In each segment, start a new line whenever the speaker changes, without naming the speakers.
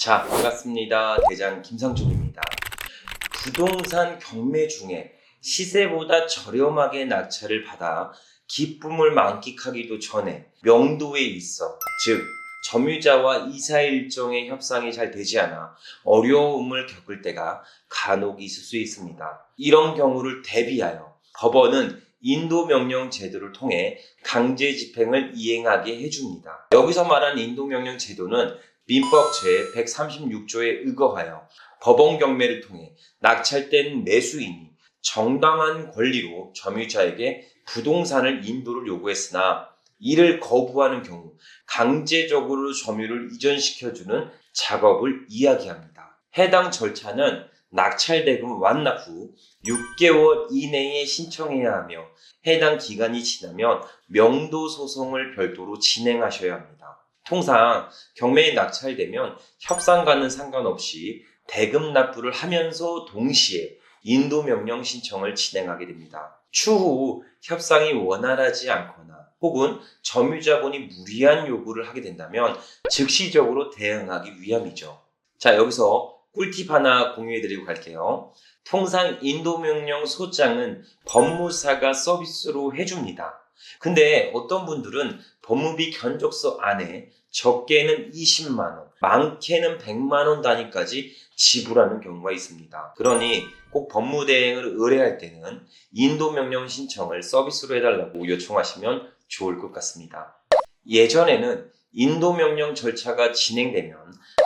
자, 반갑습니다. 대장 김상준입니다. 부동산 경매 중에 시세보다 저렴하게 낙찰을 받아 기쁨을 만끽하기도 전에 명도에 있어, 즉 점유자와 이사 일정의 협상이 잘 되지 않아 어려움을 겪을 때가 간혹 있을 수 있습니다. 이런 경우를 대비하여 법원은 인도명령 제도를 통해 강제 집행을 이행하게 해줍니다. 여기서 말한 인도명령 제도는 민법 제136조에 의거하여 법원 경매를 통해 낙찰된 매수인이 정당한 권리로 점유자에게 부동산을 인도를 요구했으나 이를 거부하는 경우 강제적으로 점유를 이전시켜주는 작업을 이야기합니다. 해당 절차는 낙찰 대금 완납 후 6개월 이내에 신청해야 하며 해당 기간이 지나면 명도 소송을 별도로 진행하셔야 합니다. 통상 경매에 낙찰되면 협상과는 상관없이 대금 납부를 하면서 동시에 인도명령 신청을 진행하게 됩니다. 추후 협상이 원활하지 않거나 혹은 점유자본이 무리한 요구를 하게 된다면 즉시적으로 대응하기 위함이죠. 자, 여기서 꿀팁 하나 공유해드리고 갈게요. 통상 인도명령 소장은 법무사가 서비스로 해줍니다. 근데 어떤 분들은 법무비 견적서 안에 적게는 20만원, 많게는 100만원 단위까지 지불하는 경우가 있습니다. 그러니 꼭 법무대행을 의뢰할 때는 인도명령 신청을 서비스로 해달라고 요청하시면 좋을 것 같습니다. 예전에는 인도명령 절차가 진행되면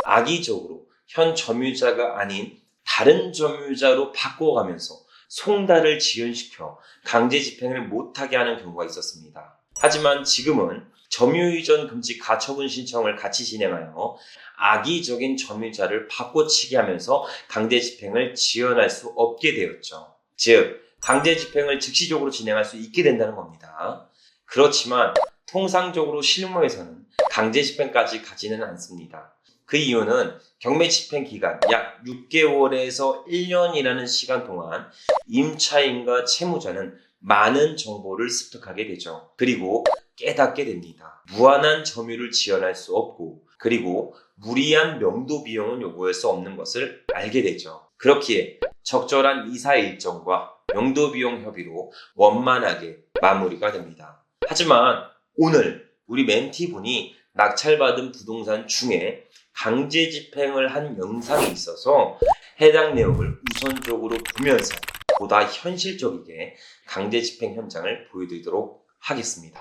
악의적으로 현 점유자가 아닌 다른 점유자로 바꿔가면서 송달을 지연시켜 강제 집행을 못하게 하는 경우가 있었습니다. 하지만 지금은 점유이전 금지 가처분 신청을 같이 진행하여 악의적인 점유자를 바꿔치기 하면서 강제 집행을 지연할 수 없게 되었죠. 즉, 강제 집행을 즉시적으로 진행할 수 있게 된다는 겁니다. 그렇지만 통상적으로 실무에서는 강제 집행까지 가지는 않습니다. 그 이유는 경매 집행 기간 약 6개월에서 1년이라는 시간 동안 임차인과 채무자는 많은 정보를 습득하게 되죠. 그리고 깨닫게 됩니다. 무한한 점유를 지연할 수 없고 그리고 무리한 명도 비용을 요구할 수 없는 것을 알게 되죠. 그렇기에 적절한 이사 일정과 명도 비용 협의로 원만하게 마무리가 됩니다. 하지만 오늘 우리 멘티분이 낙찰받은 부동산 중에 강제 집행을 한 영상이 있어서 해당 내용을 우선적으로 보면서 보다 현실적이게 강제 집행 현장을 보여드리도록 하겠습니다.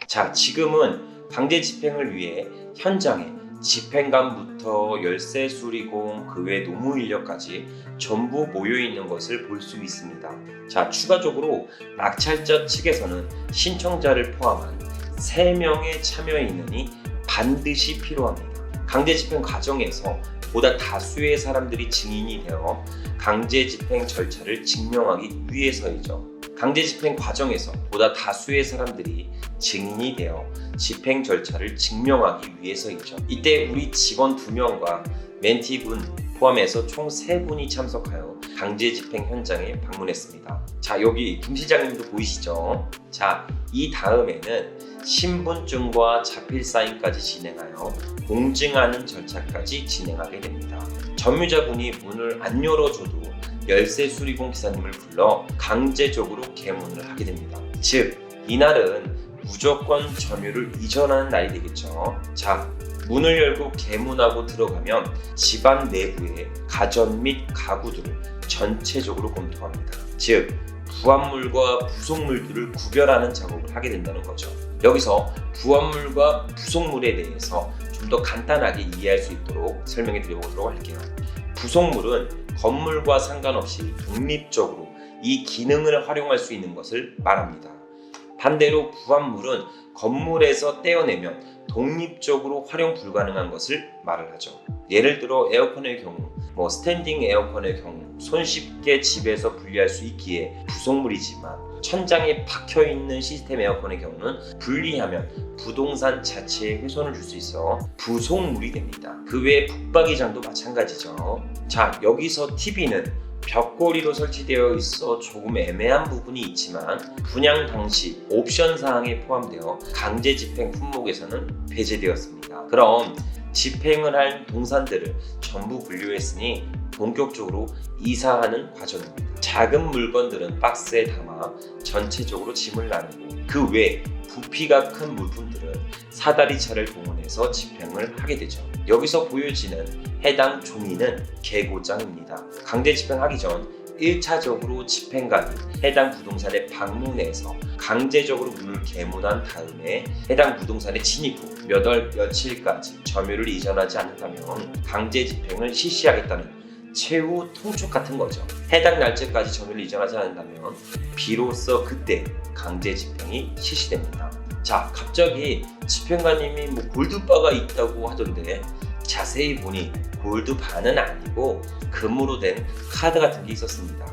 자, 지금은 강제 집행을 위해 현장에 집행관부터 열쇠 수리공, 그 외 노무 인력까지 전부 모여 있는 것을 볼 수 있습니다. 자, 추가적으로 낙찰자 측에서는 신청자를 포함한 3명의 참여 인원이 반드시 필요합니다. 강제 집행 과정에서 보다 다수의 사람들이 증인이 되어 강제 집행 절차를 증명하기 위해서이죠. 강제 집행 과정에서 보다 다수의 사람들이 증인이 되어 집행 절차를 증명하기 위해서이죠. 이때 우리 직원 2명과 멘티분 포함해서 총 3분이 참석하여 강제 집행 현장에 방문했습니다. 자, 여기 김 실장님도 보이시죠? 자, 이 다음에는 신분증과 자필 사인까지 진행하여 공증하는 절차까지 진행하게 됩니다. 점유자분이 문을 안 열어줘도 열쇠 수리공 기사님을 불러 강제적으로 개문을 하게 됩니다. 즉, 이날은 무조건 점유를 이전하는 날이 되겠죠. 자, 문을 열고 개문하고 들어가면 집안 내부의 가전 및 가구들을 전체적으로 검토합니다. 즉, 부합물과 부속물들을 구별하는 작업을 하게 된다는 거죠. 여기서 부합물과 부속물에 대해서 좀 더 간단하게 이해할 수 있도록 설명해 드려보도록 할게요. 부속물은 건물과 상관없이 독립적으로 이 기능을 활용할 수 있는 것을 말합니다. 반대로 부합물은 건물에서 떼어내면 독립적으로 활용 불가능한 것을 말을 하죠. 예를 들어 에어컨의 경우, 스탠딩 에어컨의 경우 손쉽게 집에서 분리할 수 있기에 부속물이지만 천장에 박혀있는 시스템 에어컨의 경우는 분리하면 부동산 자체에 훼손을 줄 수 있어 부속물이 됩니다. 그 외에 붙박이장도 마찬가지죠. 자, 여기서 TV는 벽걸이로 설치되어 있어 조금 애매한 부분이 있지만 분양 당시 옵션 사항에 포함되어 강제 집행 품목에서는 배제되었습니다. 그럼 집행을 한 동산들을 전부 분류했으니 본격적으로 이사하는 과정입니다. 작은 물건들은 박스에 담아 전체적으로 짐을 나누고 그 외 부피가 큰 물품들은 사다리차를 동원해서 집행을 하게 되죠. 여기서 보여지는 해당 종이는 계고장입니다. 강제 집행하기 전 1차적으로 집행관이 해당 부동산에 방문해서 강제적으로 문을 개문한 다음에 해당 부동산에 진입 후 몇 월 며칠까지 점유를 이전하지 않는다면 강제 집행을 실시하겠다는 최후 통촉 같은 거죠. 해당 날짜까지 점유를 이전하지 않는다면 비로소 그때 강제 집행이 실시됩니다. 자, 갑자기 집행관님이 골드바가 있다고 하던데 자세히 보니 골드바는 아니고 금으로 된 카드 같은 게 있었습니다.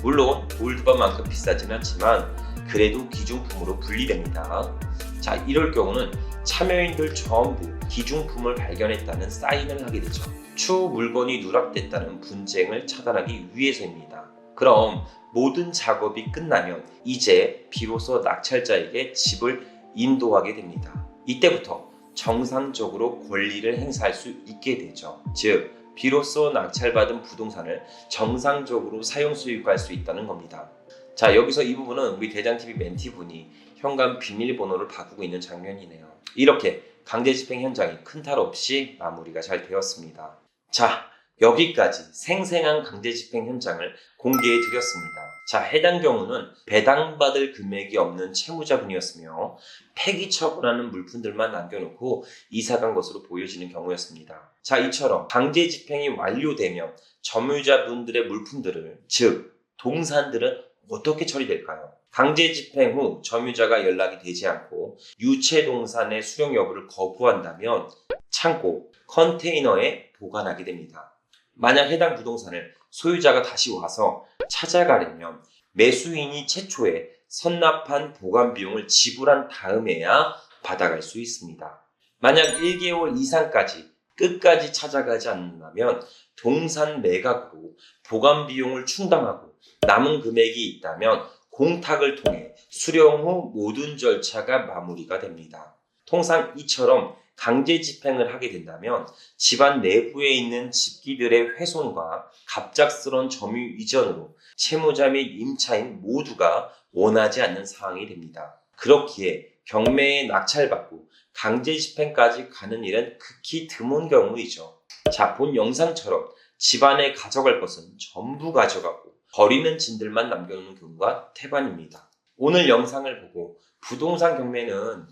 물론 골드바만큼 비싸진 않지만 그래도 기중품으로 분리됩니다. 자, 이럴 경우는 참여인들 전부 기중품을 발견했다는 사인을 하게 되죠. 추후 물건이 누락됐다는 분쟁을 차단하기 위해서입니다. 그럼 모든 작업이 끝나면 이제 비로소 낙찰자에게 집을 인도하게 됩니다. 이때부터 정상적으로 권리를 행사할 수 있게 되죠. 즉, 비로소 낙찰받은 부동산을 정상적으로 사용 수익할 수 있다는 겁니다. 자, 여기서 이 부분은 우리 대장TV 멘티분이 현관 비밀번호를 바꾸고 있는 장면이네요. 이렇게 강제 집행 현장이 큰 탈 없이 마무리가 잘 되었습니다. 자, 여기까지 생생한 강제 집행 현장을 공개해 드렸습니다. 자, 해당 경우는 배당받을 금액이 없는 채무자분이었으며 폐기 처분하는 물품들만 남겨놓고 이사간 것으로 보여지는 경우였습니다. 자, 이처럼 강제 집행이 완료되면 점유자분들의 물품들을, 즉 동산들은 어떻게 처리될까요? 강제 집행 후 점유자가 연락이 되지 않고 유체 동산의 수령 여부를 거부한다면 창고, 컨테이너에 보관하게 됩니다. 만약 해당 부동산을 소유자가 다시 와서 찾아가려면 매수인이 최초에 선납한 보관 비용을 지불한 다음에야 받아갈 수 있습니다. 만약 1개월 이상까지 끝까지 찾아가지 않는다면 동산 매각으로 보관 비용을 충당하고 남은 금액이 있다면 공탁을 통해 수령 후 모든 절차가 마무리가 됩니다. 통상 이처럼 강제 집행을 하게 된다면 집안 내부에 있는 집기들의 훼손과 갑작스러운 점유 이전으로 채무자 및 임차인 모두가 원하지 않는 상황이 됩니다. 그렇기에 경매에 낙찰받고 강제 집행까지 가는 일은 극히 드문 경우이죠. 자, 본 영상처럼 집안에 가져갈 것은 전부 가져가고 버리는 짐들만 남겨놓는 경우가 태반입니다. 오늘 영상을 보고 부동산 경매는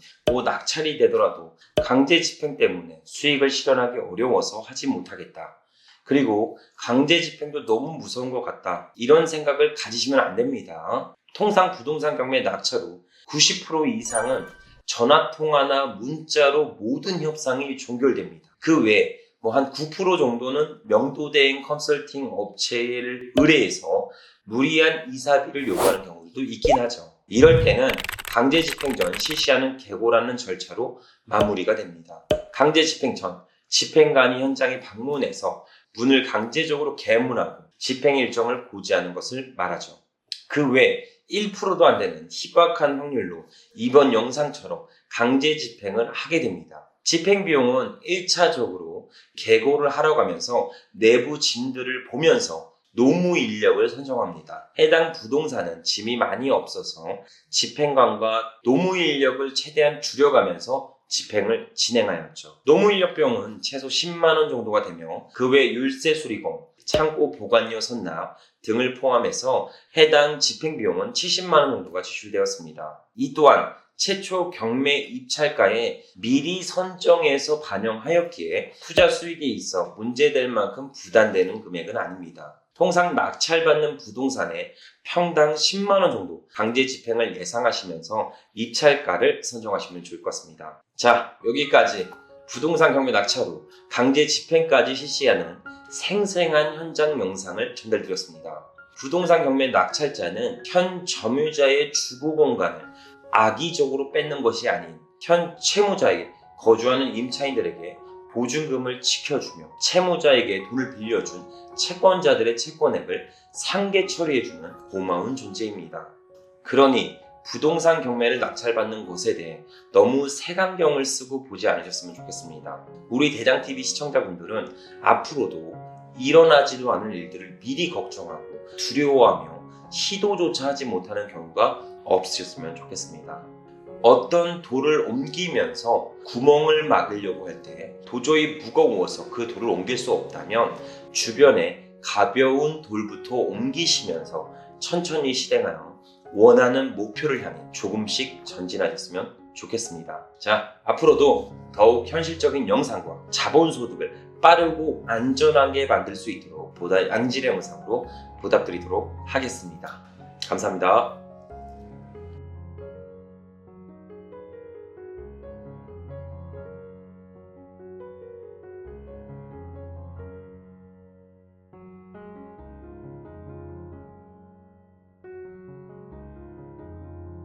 낙찰이 되더라도 강제 집행 때문에 수익을 실현하기 어려워서 하지 못하겠다. 그리고 강제 집행도 너무 무서운 것 같다. 이런 생각을 가지시면 안 됩니다. 통상 부동산 경매 낙찰 후 90% 이상은 전화통화나 문자로 모든 협상이 종결됩니다. 그 외에 한 9% 정도는 명도대행 컨설팅 업체를 의뢰해서 무리한 이사비를 요구하는 경우도 있긴 하죠. 이럴 때는 강제 집행 전 실시하는 계고라는 절차로 마무리가 됩니다. 강제 집행 전 집행관이 현장에 방문해서 문을 강제적으로 개문하고 집행 일정을 고지하는 것을 말하죠. 그 외 1%도 안 되는 희박한 확률로 이번 영상처럼 강제 집행을 하게 됩니다. 집행 비용은 1차적으로 계고를 하러 가면서 내부 짐들을 보면서 노무 인력을 선정합니다. 해당 부동산은 짐이 많이 없어서 집행관과 노무 인력을 최대한 줄여가면서 집행을 진행하였죠. 노무 인력 비용은 최소 10만원 정도가 되며 그 외 율세 수리공, 창고 보관료 선납 등을 포함해서 해당 집행 비용은 70만원 정도가 지출되었습니다. 이 또한 최초 경매 입찰가에 미리 선정해서 반영하였기에 투자 수익에 있어 문제될 만큼 부담되는 금액은 아닙니다. 통상 낙찰받는 부동산에 평당 10만 원 정도 강제 집행을 예상하시면서 입찰가를 선정하시면 좋을 것 같습니다. 자, 여기까지 부동산 경매 낙찰 후 강제 집행까지 실시하는 생생한 현장 영상을 전달드렸습니다. 부동산 경매 낙찰자는 현 점유자의 주거 공간을 악의적으로 뺏는 것이 아닌 현 채무자에게 거주하는 임차인들에게 보증금을 지켜주며 채무자에게 돈을 빌려준 채권자들의 채권액을 상계 처리해주는 고마운 존재입니다. 그러니 부동산 경매를 낙찰받는 것에 대해 너무 색안경을 쓰고 보지 않으셨으면 좋겠습니다. 우리 대장TV 시청자분들은 앞으로도 일어나지도 않을 일들을 미리 걱정하고 두려워하며 시도조차 하지 못하는 경우가 없으셨으면 좋겠습니다. 어떤 돌을 옮기면서 구멍을 막으려고 할 때 도저히 무거워서 그 돌을 옮길 수 없다면 주변에 가벼운 돌부터 옮기시면서 천천히 실행하여 원하는 목표를 향해 조금씩 전진하셨으면 좋겠습니다. 자, 앞으로도 더욱 현실적인 영상과 자본소득을 빠르고 안전하게 만들 수 있도록 보다 양질의 영상으로 보답드리도록 하겠습니다. 감사합니다.